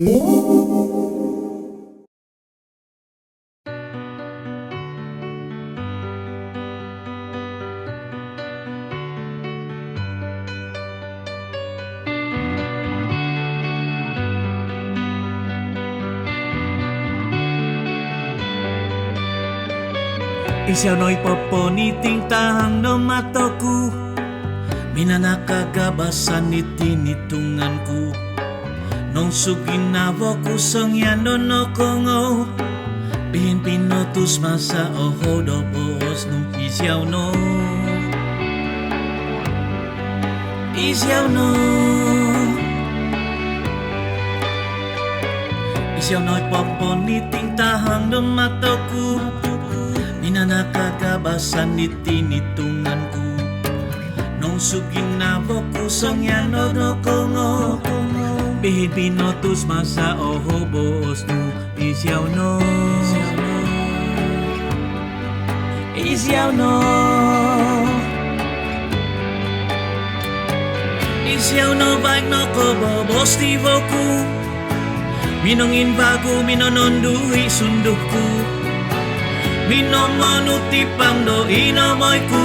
Isiaw no'y poponiting tahang no matoku, minanakagabasan ni tinitunganku. Nung suginawo ko songyano no kongo, bihin pinotus masa oho do boos nung isiaw no. Isiaw no. Isiaw no'y poponiting tahang no matoku, minanakagabasan ni tinitunganku. Nung suginawo ko songyano no kongo, bihin pinotus masa oho boos nu isiaw no. Isiaw no. Isiaw no baik no ko bobos di boku, minongin bagu minononduhi sunduhku. Minomanuti pang do inamoyku,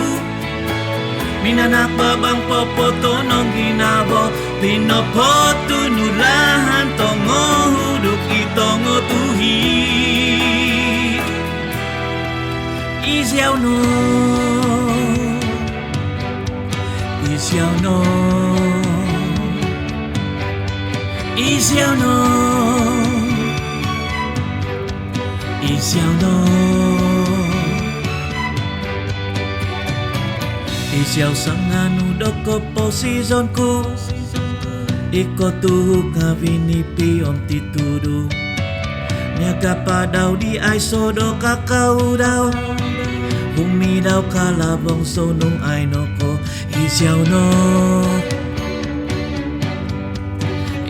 minanakbabang popoto nong ginawo, pinopoto nurahan tongo huduk itongo tuhi. Isiaw no. Isiaw no. Isiaw no. Isiaw no. Isiaw sang anu doko posisonku, iko tuhuk ngavinipi om titudu. Niaga padaw di ay sodo kakau daw, bumi daw kalabong sonong ay noko. Isiaw no.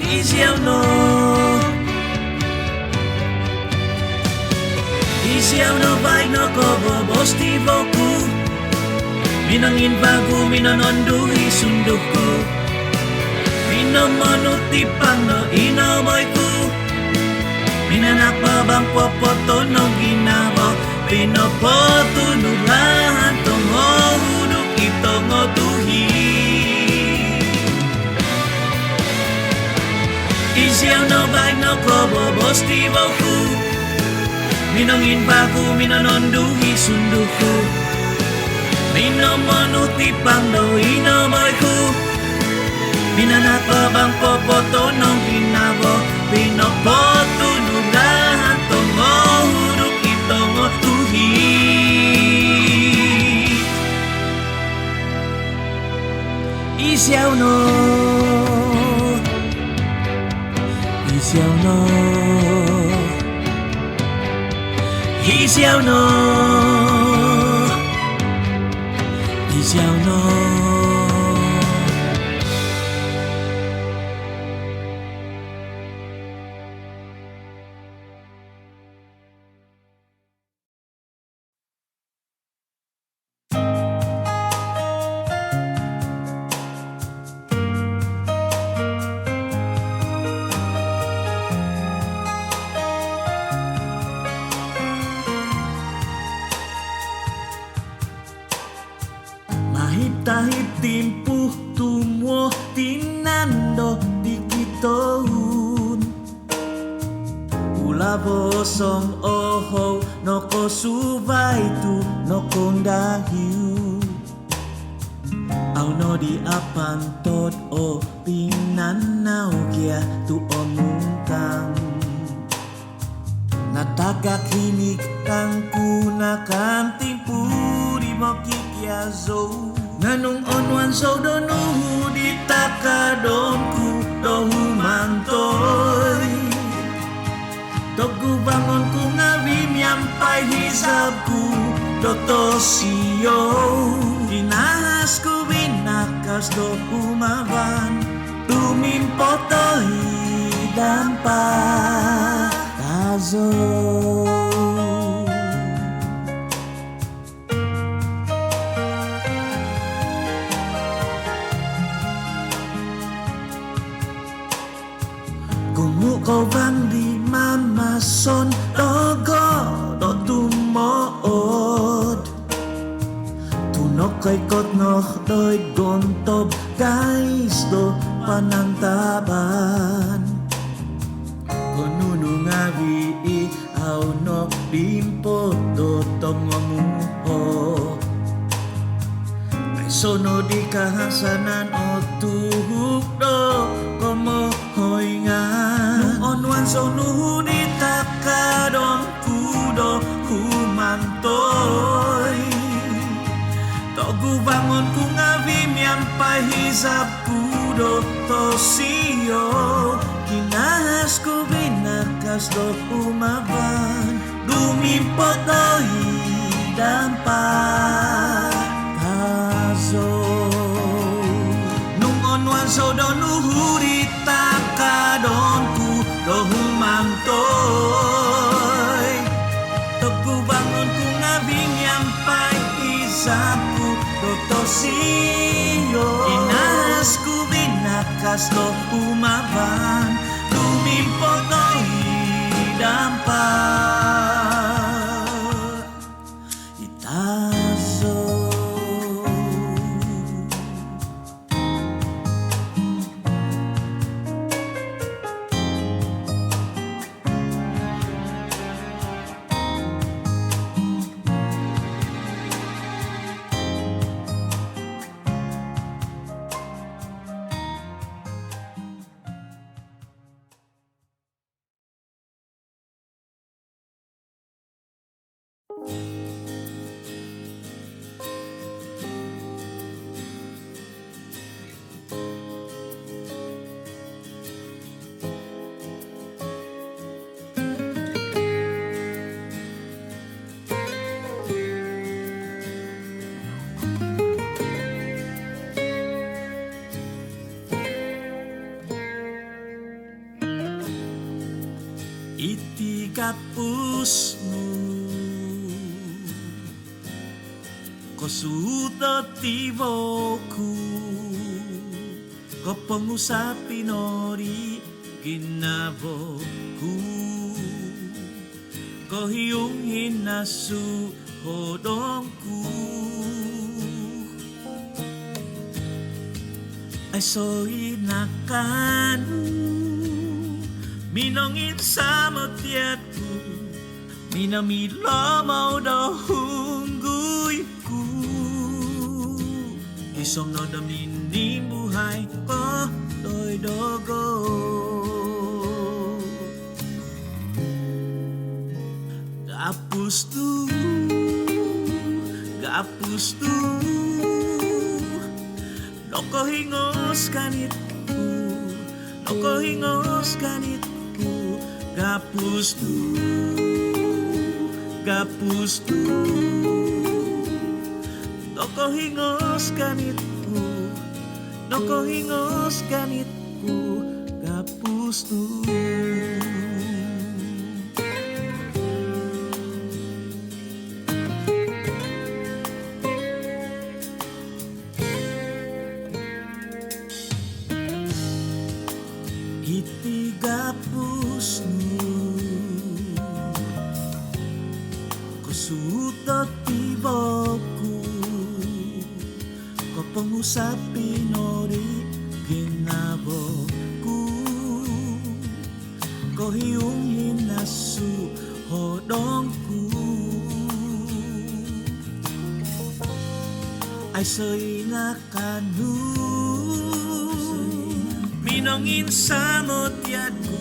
Isiaw no. Isiaw no baik no ko bobos di boku, minangin bagu minononduhi sunduhku. Minomanuti pang no inamoyku, minanakbabang popoto nong ginawo, pinopoto nulahan tongo huduk itongo tuhi. Isiaw no baik no ko bobos di boku, minangin bagu minononduhi sunduhku. Minomanuti pang do inamoyku, minanakbabang popoto nong ginawo, pinopoto nulahan tongo huduk itongo tuhi. Isiaw no. Isiaw no. Isiaw no. Isiaw no. Tahit timpuh tumuo tinando dikitohun, ula bosong oho noko subay tu nokong dahiu. Au no di apan tot o pinanau kia tu omungkang, natagak hinik kangku nakan timpu di mokik ya zou. Nganong onwan so donuhu di takadonku dohu mantoy, togu bangon ku ngawim yampai hisabku doto siyo. Dinahas ku binakas do umaban, tumimpotohi dampak tazo. Kau rason dogo do tumood tunok kay kotnoh doy gontob guys do panantaban konuno nga bii aw no limpo do tongomuho ay sono di kahasanan o tuhuk do komo hoy nga nung onwan sono di takadong kudo humantoy togu bangon ku ngavi miampai hisap kudo tosio kinahas ku binakas do umaban dumimpot doi dampak kaso nung onwan so do nuhuri takadonku do humantoy togu bangon ku ngavi miampai hisapku do tosio kinahas ku binakas do umaban dumimpot doi dampak itazo iti kapusmu kosuto tiboku ko pengusapi nori ginaboku ko hiung hinasu hodongku ay soinakan minongin sa matiatku minamilo mau do hungguyku isom no damini buhay ko doy dogo gapus tu loko hingos kanitku loko hingos kanitku gapus tu loko hingos kanitku loko hingos kanitku gapus tu iti gapusnu kusuto tiboku ko pengusapi nori ginaboku ko hiung hinasu hodongku ay soinakanu minongin sa motiatku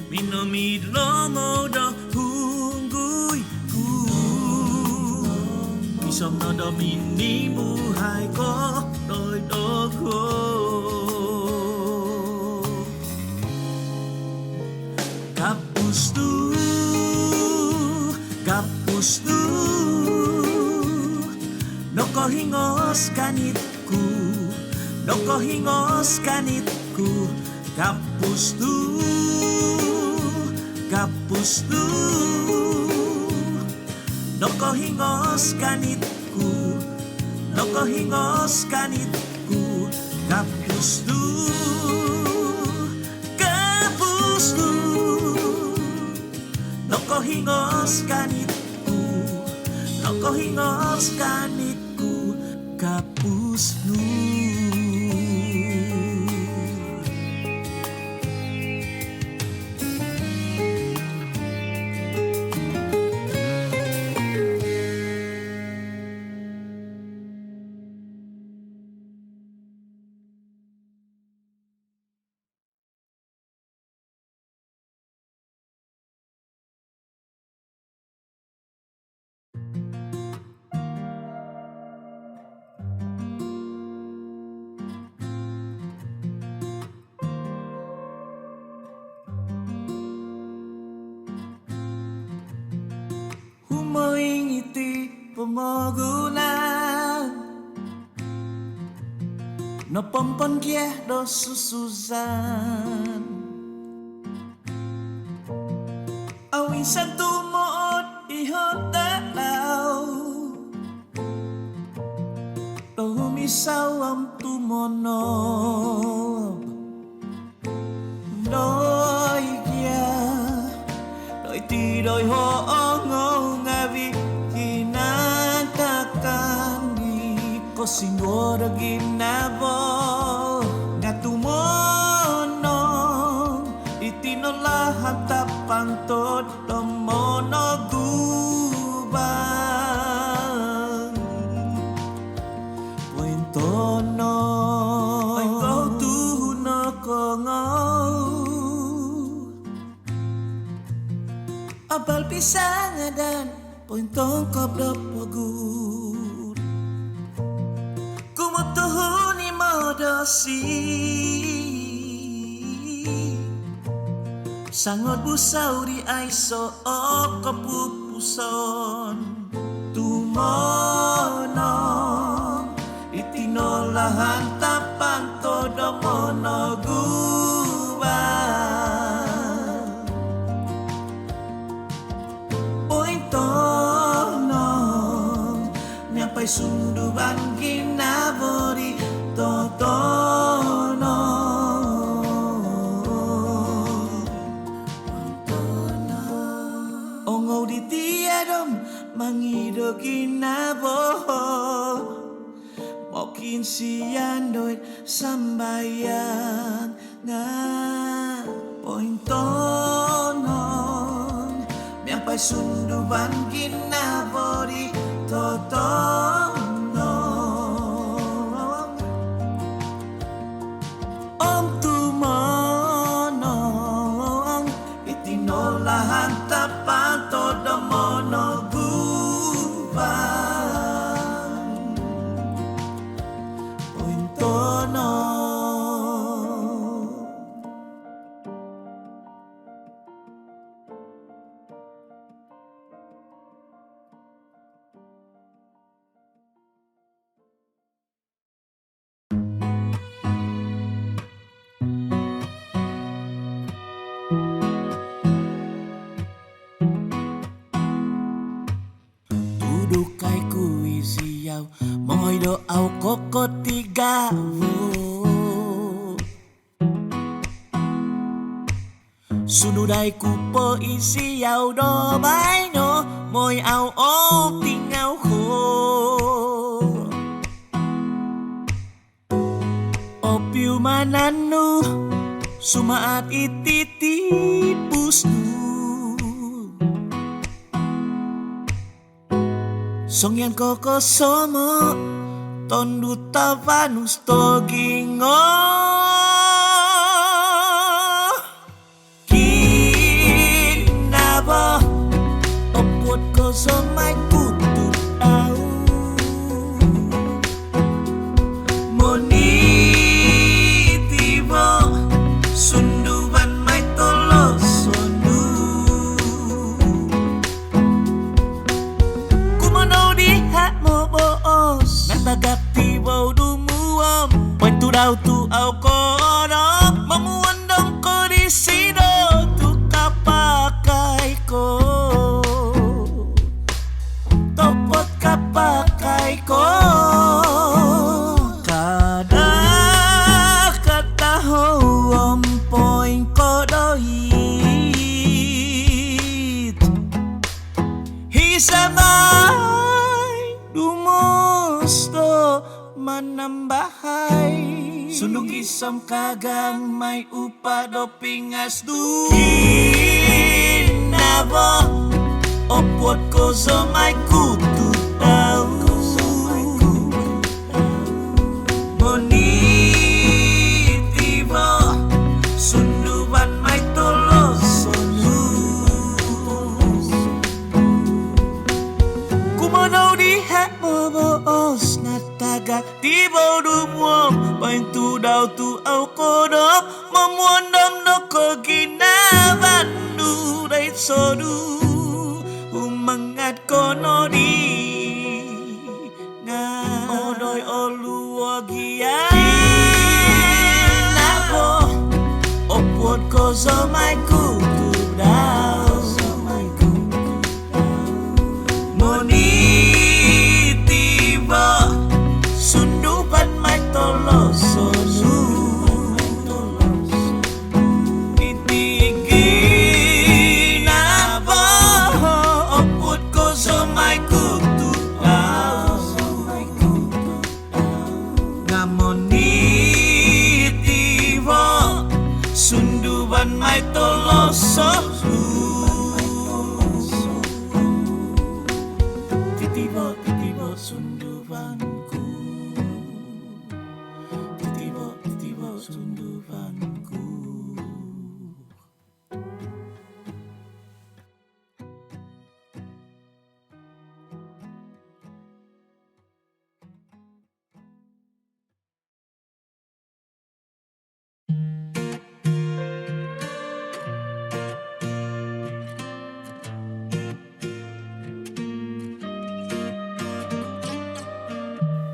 minomidlo mo do hungguyku isom no do mini buhay ko doy dogo gapus tu noko hingos kanitku noko hingos kanitku gapus tu noko hingos kanitku noko hingos kanitku gapus tu tos kanitku kapusnu. Humoingiti pemogunan no pompon kieh do sususan awin satu moot ihot dalau do humisaw am tumonob doi kia doi ti doi hoong ngawi kinatakan di kosingoro ginabo ngatumonong itinolahan tapang todo monogubang pointono ay kau tuhuno kongau abal pisang dan pointong kobdo pogut kumutuhuni modosi sangot busau di aiso kepupuson tumonong itinolahan tapang todo monogubang pointonong nyampai sunduban ginabori totono ongau di tiadom mangido ginabo mokin siandoit sambayang nga pointonong nyampai sunduban ginabori totono om tumonong itinolahan tapang todo monogubang pointono. Dukai kui siyaw Mongoy do au koko tigawo Sunudai kupo isiyaw do baino Moy au o tingaw ko Opiu mananu Sumaat ititipusnu Songyan koko somo tonduta vanus togingo kinabo opot ko somay kutut au monitibo sunduban may tolos sondu Natagap tibaw dumuam Pwento daw tu au kono Mamuandang ko di sino Tu kapakai ko Topot kapakai ko Kada kataho ompoing ko dohit Hisamay Sundong isam kagang may upa do pingas du Kinabo opot ko sa may kutu daw Monitibo sunduban may tolos Kumanaw di heboboos na taga Tibaw dumwam Pain tu daw tu au kodok Mamuandam no ko ginaban du Dahit sodu Umangat ko no di Nga Odoy oluwagia Kinabo Opwot ko sa may kutu daw Monitibo Sunduban may tolosonu Itiginabo Opwot ko sa may kutu daw Nga monitibo Sunduban may tolosonu Titibo sundubanku Titibo sundubanku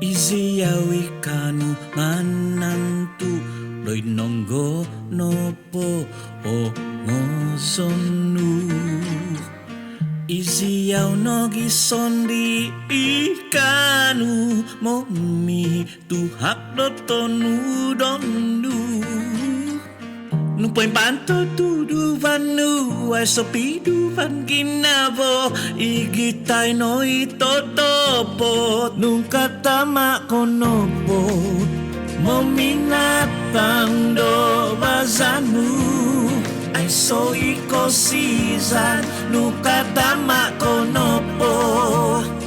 Isiyawi kanu manantu Loy nonggo nopo o ngosonu Isiyaw no gisondi ikanu Momi tuhak dotonu dondu Nupoy panto tudu vanu Ay sopidu van ginabo Igitay no itotopo Nung katama konopo Mominatang do bazanu Ay so ikosisan Nung katama konopo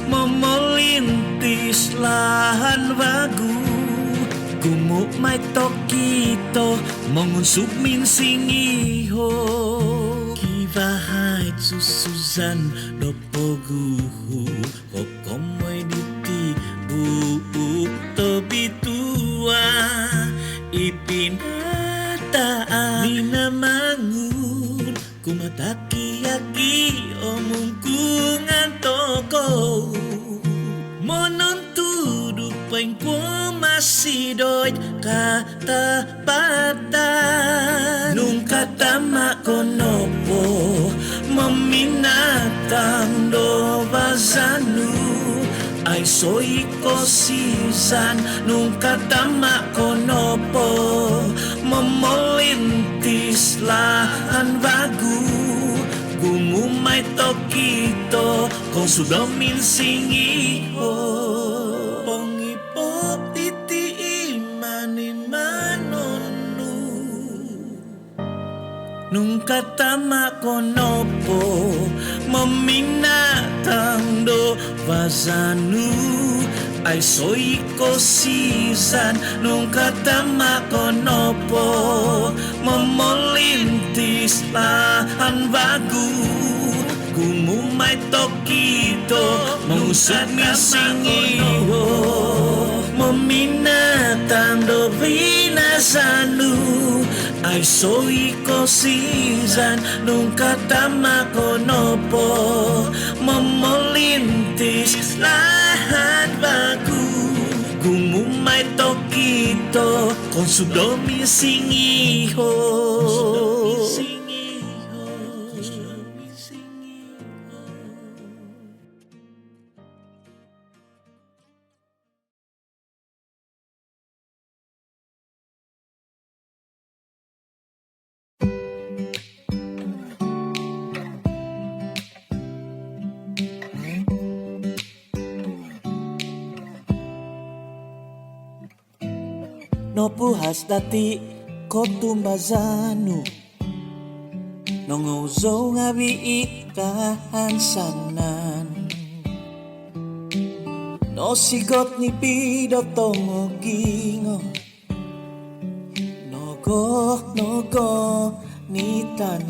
Momolintis lahan bagu Gumuk may tokito Mengunsuk min singiho Kivahait susuzan Dopoguhu Kokomoy diti Buuk tobitua Ipinataan Minamangun Kumataki-aki Omungkungan toko Monontudu paing pumasidod katapatan Nung katama konopo Maminatang do bazanu Ay so ikosisan Nung katama konopo Memolintis lahan bagu Gumumay tokito Kung sudah minsingiho Pangipop titi imanin manonu Nung katama konopo Meminatang do vazanu Ay so ikosisan Nung katama konopo Memolintis lahan bagu Gumumay tokito Mengusap misingiho Meminatang do vinasanu Ay so ikosisan Nung katama konopo Memolintis lahan bagu Gumumay tokito Kung sudah misingiho no puhas dati kotumbazanu nongozo ngabi ikahansanan no sigot ni pido tongo gingo nogo nitan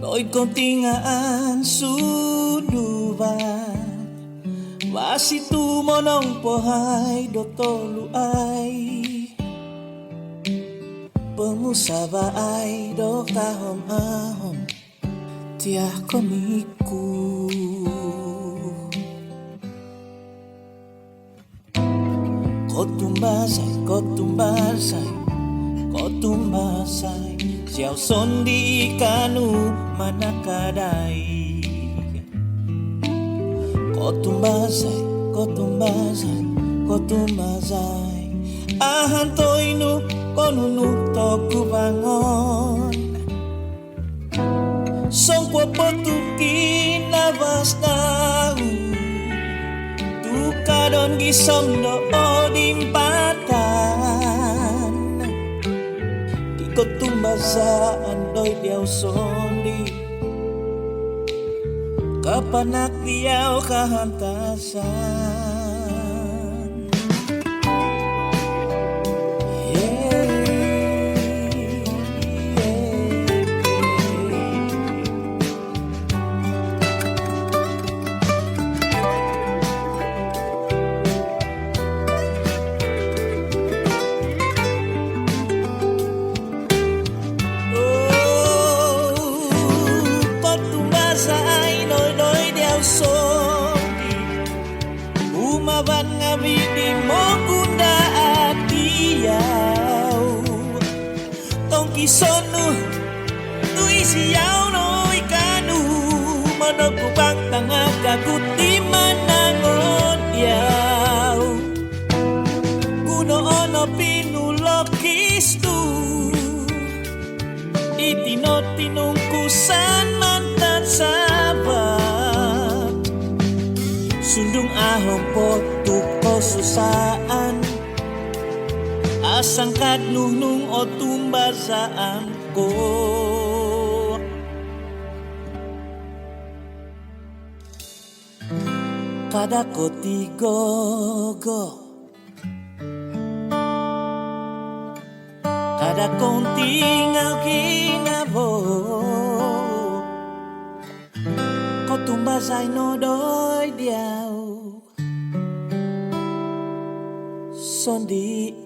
no'y kontingaan sunuba wasitu monong pohay dotolu ay pemusaba ay do kahom ahom tiah komiku kotumbasay siyaw sondi kanu manakadai kotumbasay ahantoy nu konunu toku bangon songkwa potuki nabas tahu tukadon gisom do oding patan di kotumbasaan doy diaw sondi kapanak diaw kahantasan umaban nga bidi mo kunda at diyaw tongki sonu tui siyaw no ikanu managubang tanga kaguti manangon yaw kuno ono pinulokistu itinotinungkusan mantan sabat sundung ahong potuko susaan asang kadnunung o tumbasaan ko kada ko tigogo kada kong tingaw kinabo ko tumbasay no doy diaw sondi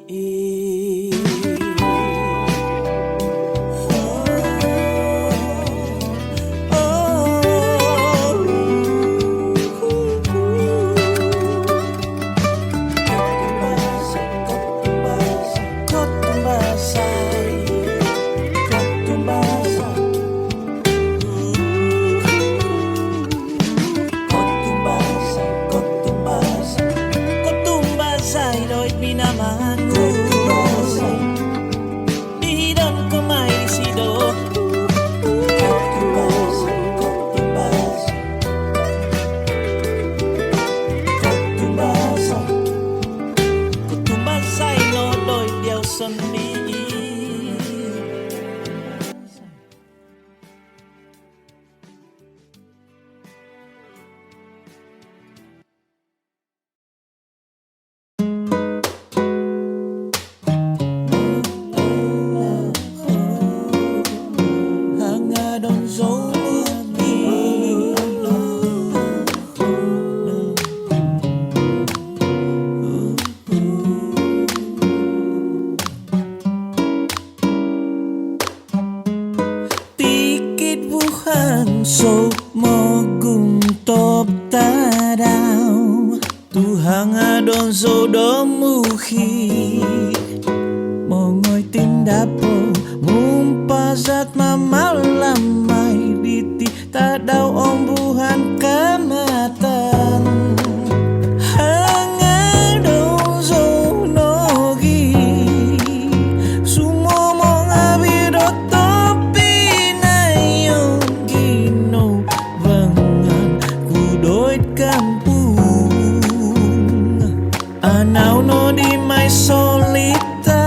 no di mai solita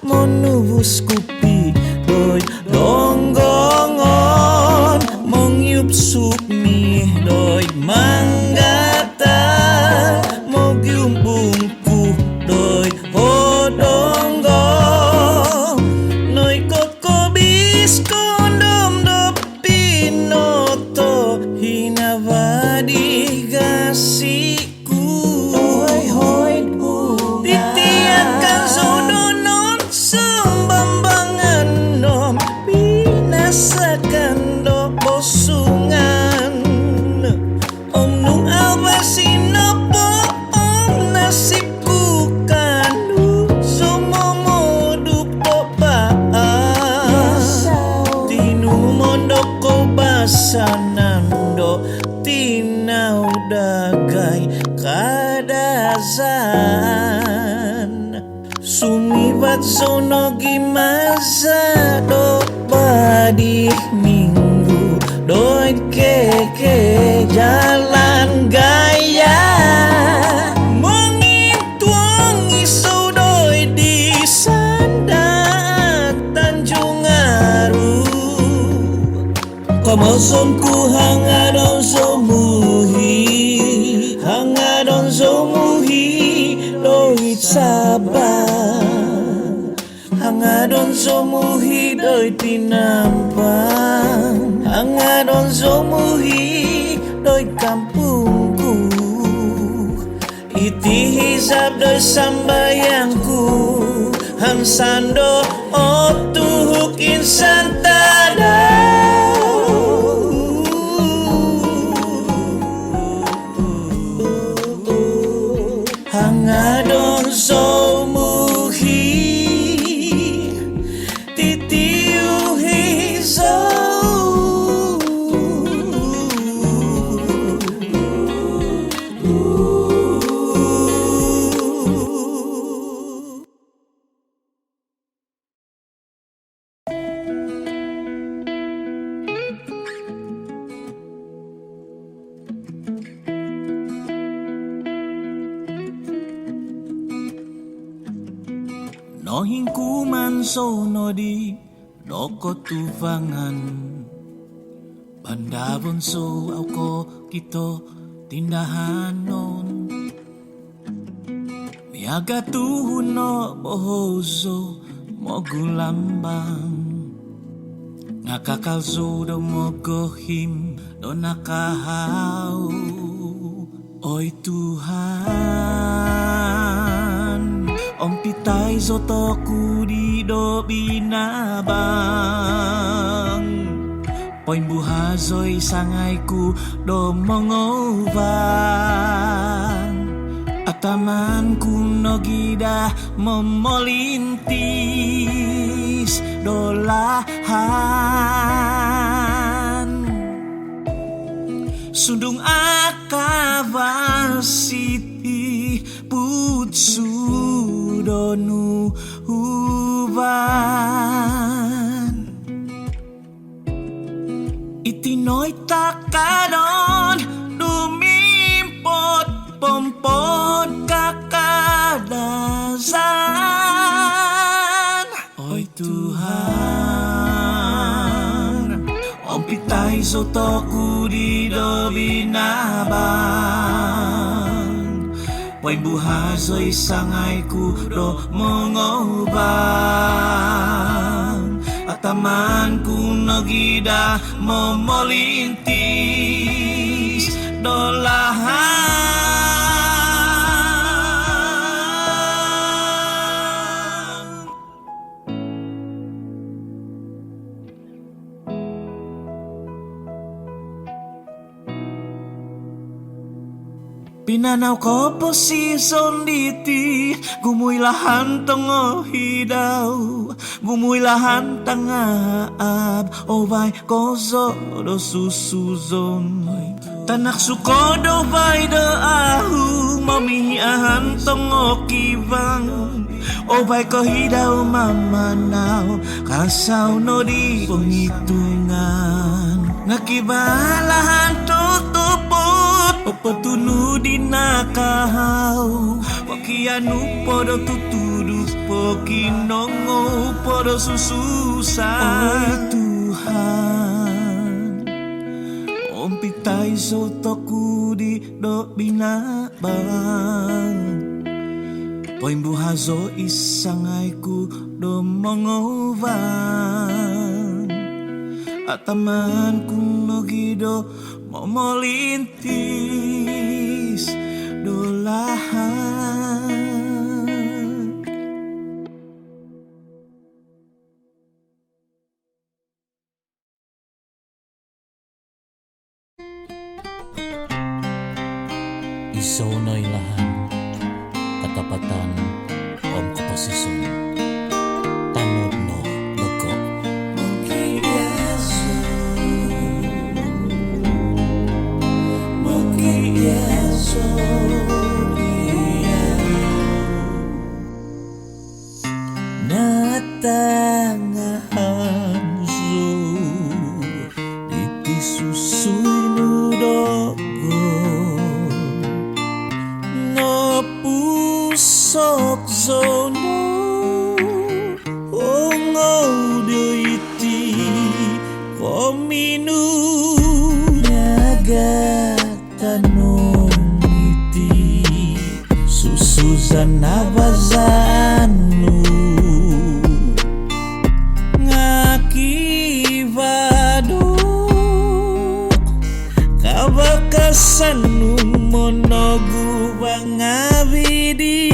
monubus kupi doi donggongon mongyup sukmi doi manggata mogyum bungku doi hodonggong noi koko biskondom do pinoto hinavadi gasiku titiakan sodonon sembambangan nom binasakan do bosungan om nung awasinopo om nasibku kanu sumomoduk topaan tinu mondoko basanando tinau dagai kadazan sumibat sono gimasa do badih minggu doi keke jalan gaya mengintuangi sodoi di sanda Tanjung Aru Komosomku hangadon somuhi doi sabar hangadon somuhi doi tinampang hangadon somuhi doi kampungku iti hisab doi sambayangku hansando otuhuk insan tadau hangadon somuhi titiu hizau nohingku mansono di doko tuvangan banda bonso auko kito tindahanon miaga tuhuno bohoso mogulambang ngakakalso do mogohim do nakahau oi Tuhan om pitai sotoku di do binabang poin buhazoi sangaiku do mongovang atamanku no gida memolintis dolahan sundung akavasiti putsu donu huban itinoi takadon dumimpot pompot kakadazan oi Tuhan om pitai sotoku di do binabang poin buhazoi sangaiku do mengobang atamanku nogida memolintis dolahan pinanaw ko posisyon diti gumuilahan tongo hidaw gumuilahan tangaab obay kozo do susuzon tanak suko do bay do ahu mamihiahan tongo kibang obay ko hidaw mamanaw kasaw no di penghitungan ngakibalahan tutupot Opatunu dinakau Wakianu podo tutudu Pokinongo podo sususan. Oh Tuhan, ompitai sotoku di do binabang Poimbu hazo isangaiku do mongovang Ataman kuno gido momolintis dolahan. Isaw na ilahan katapatan om komposisyon tanod no logo natangahan zo iti susuy nudogo no pusok zono ongo iti kominu nagatanong iti susuzan nabazanu ngakibado kabakasan monogu bangabidi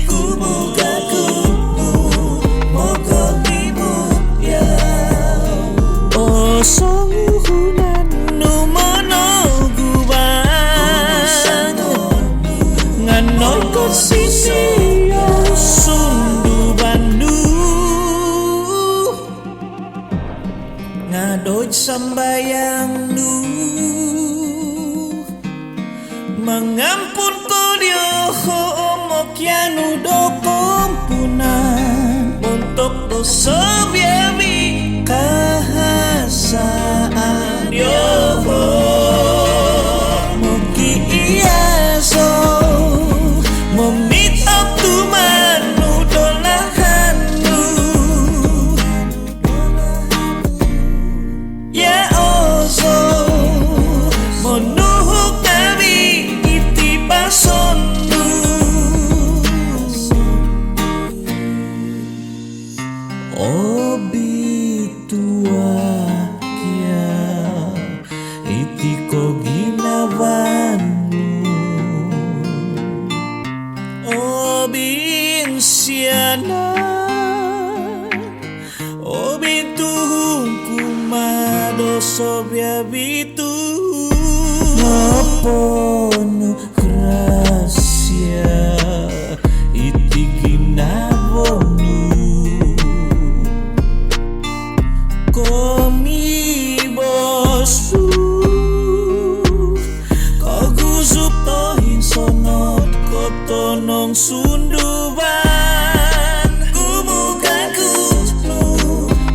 kubuka kubu mogogimu ya osonguhunan numonogu bang nganoy ko sini sundu bandu ngadoy sambayang nu mengampun ko dioho omokyanu do kompunan untuk dosa biami kahasaan dioho mugi iaso momit up tu manu dolahanu ya ozo monuhuk sondu obitua kia itiko ginavanu obin siana obituhung kumado sobia bitu ngapono gracia iti ginabonu komi bosu kagusup tohin sonot kotonong sunduban kumukan kutnu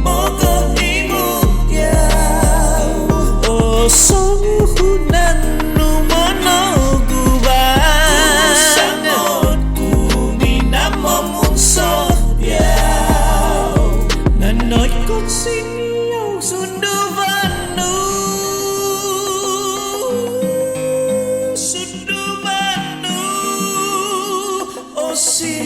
mogok dimuk yau osonguhunan numonogu bang sanotku minamomong sobyao nanoy kot siniyong sundubanu sundubanu osi